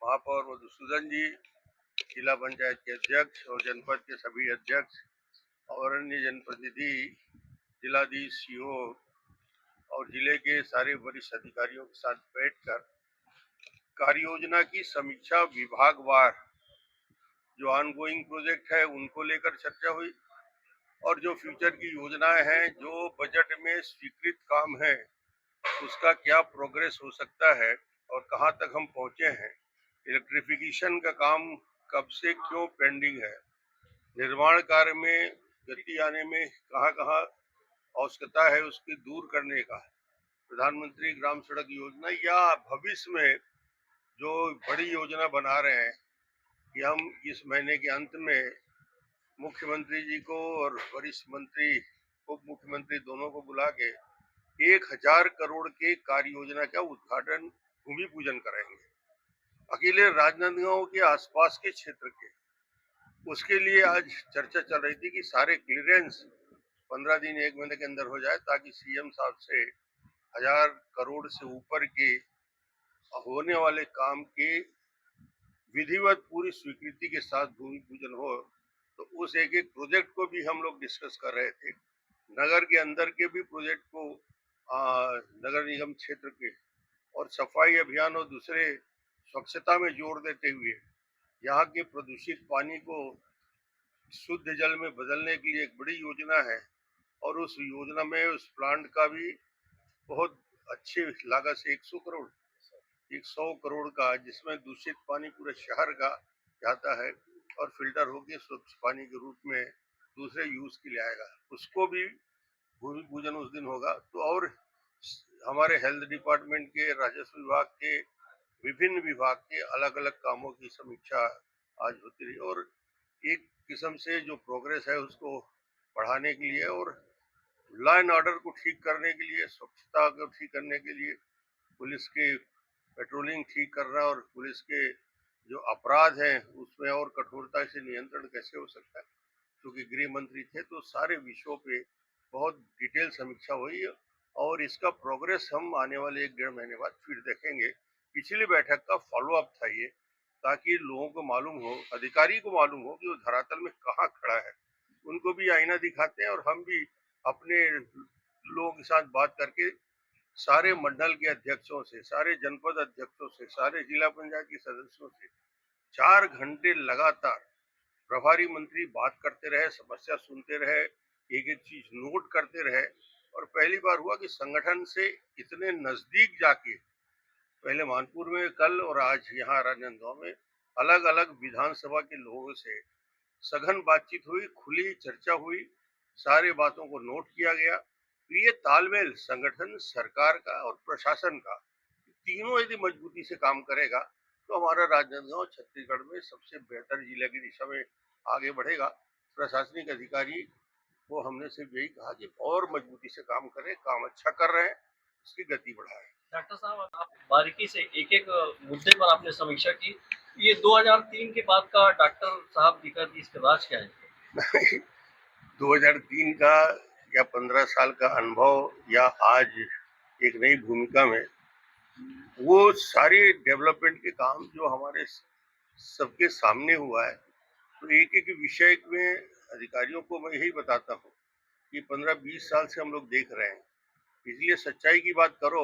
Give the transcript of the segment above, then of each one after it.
महापौर मधुसूदन जी, जिला पंचायत के अध्यक्ष और जनपद के सभी अध्यक्ष और अन्य जनप्रतिनिधि, जिलाधीश, सीओ और जिले के सारे वरिष्ठ अधिकारियों के साथ बैठकर कार्य योजना की समीक्षा विभागवार जो ऑनगोइंग प्रोजेक्ट है उनको लेकर चर्चा हुई और जो फ्यूचर की योजनाएं हैं, जो बजट में स्वीकृत काम है, उसका क्या प्रोग्रेस हो सकता है और कहां तक हम पहुंचे हैं। इलेक्ट्रिफिकेशन का काम कब से क्यों पेंडिंग है, निर्माण कार्य में गति आने में कहां कहां आवश्यकता है उसकी दूर करने का, प्रधानमंत्री ग्राम सड़क योजना या भविष्य में जो बड़ी योजना बना रहे हैं कि हम इस महीने के अंत में मुख्यमंत्री जी को और वरिष्ठ मंत्री, उप मुख्यमंत्री दोनों को बुला के 1000 करोड़ के कार्य योजना का उद्घाटन, भूमि पूजन कराएंगे। अकेले राजनांदगांव के आसपास के क्षेत्र के, उसके लिए आज चर्चा चल रही थी कि सारे क्लियरेंस 15 दिन 1 महीने के अंदर हो जाए ताकि सीएम साहब से 1000 करोड़ से ऊपर के होने वाले काम के विधिवत पूरी स्वीकृति के साथ भूमि पूजन हो। तो उस एक एक प्रोजेक्ट को भी हम लोग डिस्कस कर रहे थे, नगर के अंदर के भी प्रोजेक्ट को, नगर निगम क्षेत्र के, और सफाई अभियान और दूसरे स्वच्छता में जोर देते हुए यहाँ के प्रदूषित पानी को शुद्ध जल में बदलने के लिए एक बड़ी योजना है और उस योजना में उस प्लांट का भी बहुत अच्छी लागत से 100 करोड़ का, जिसमें दूषित पानी पूरे शहर का जाता है और फिल्टर होकर स्वच्छ पानी के रूप में दूसरे यूज के लिए आएगा, उसको भी भूमि पूजन उस दिन होगा। तो और हमारे हेल्थ डिपार्टमेंट के, राजस्व विभाग के, विभिन्न विभाग के अलग अलग कामों की समीक्षा आज होती रही और एक किस्म से जो प्रोग्रेस है उसको बढ़ाने के लिए और लॉ एंड ऑर्डर को ठीक करने के लिए, स्वच्छता को ठीक करने के लिए, पुलिस के पेट्रोलिंग ठीक करना और पुलिस के जो अपराध हैं उसमें और कठोरता से नियंत्रण कैसे हो सकता है, क्योंकि गृह मंत्री थे तो सारे विषयों पे बहुत डिटेल समीक्षा हुई और इसका प्रोग्रेस हम आने वाले 1-1.5 महीने बाद फिर देखेंगे। पिछली बैठक का फॉलोअप था ये, ताकि लोगों को मालूम हो, अधिकारी को मालूम हो कि वो धरातल में कहाँ खड़ा है, उनको भी आईना दिखाते हैं और हम भी अपने लोगों के साथ बात करके सारे मंडल के अध्यक्षों से, सारे जनपद अध्यक्षों से, सारे जिला पंचायत के सदस्यों से 4 घंटे लगातार प्रभारी मंत्री बात करते रहे, समस्या सुनते रहे, एक एक चीज नोट करते रहे और पहली बार हुआ कि संगठन से इतने नजदीक जाके, पहले मानपुर में कल और आज यहाँ राजनांदगांव में अलग अलग विधानसभा के लोगों से सघन बातचीत हुई, खुली चर्चा हुई, सारे बातों को नोट किया गया। तो ये तालमेल संगठन, सरकार का और प्रशासन का, तीनों यदि मजबूती से काम करेगा तो हमारा राजनांदगांव छत्तीसगढ़ में सबसे बेहतर जिले की दिशा में आगे बढ़ेगा। प्रशासनिक अधिकारी को हमने सिर्फ यही कहा कि और मजबूती से काम करें, काम अच्छा कर रहे हैं, उसकी गति बढ़ाएं। डॉक्टर साहब, आप बारीकी से एक एक मुद्दे पर आपने समीक्षा की। ये 2003 के बाद का डॉक्टर साहब दिखा दी, इसके राज क्या है? 2003 का या 15 साल का अनुभव या आज एक नई भूमिका में वो सारे डेवलपमेंट के काम जो हमारे सबके सामने हुआ है, तो एक एक विषय में अधिकारियों को मैं यही बताता हूँ कि 15-20 साल से हम लोग देख रहे हैं, इसलिए सच्चाई की बात करो,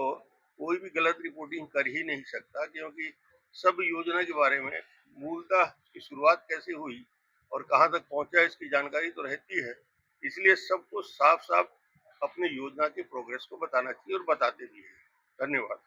कोई भी गलत रिपोर्टिंग कर ही नहीं सकता, क्योंकि सब योजना के बारे में मूलतः की शुरुआत कैसे हुई और कहाँ तक पहुंचा इसकी जानकारी तो रहती है, इसलिए सबको साफ साफ अपने योजना के प्रोग्रेस को बताना चाहिए और बताते भी है। धन्यवाद।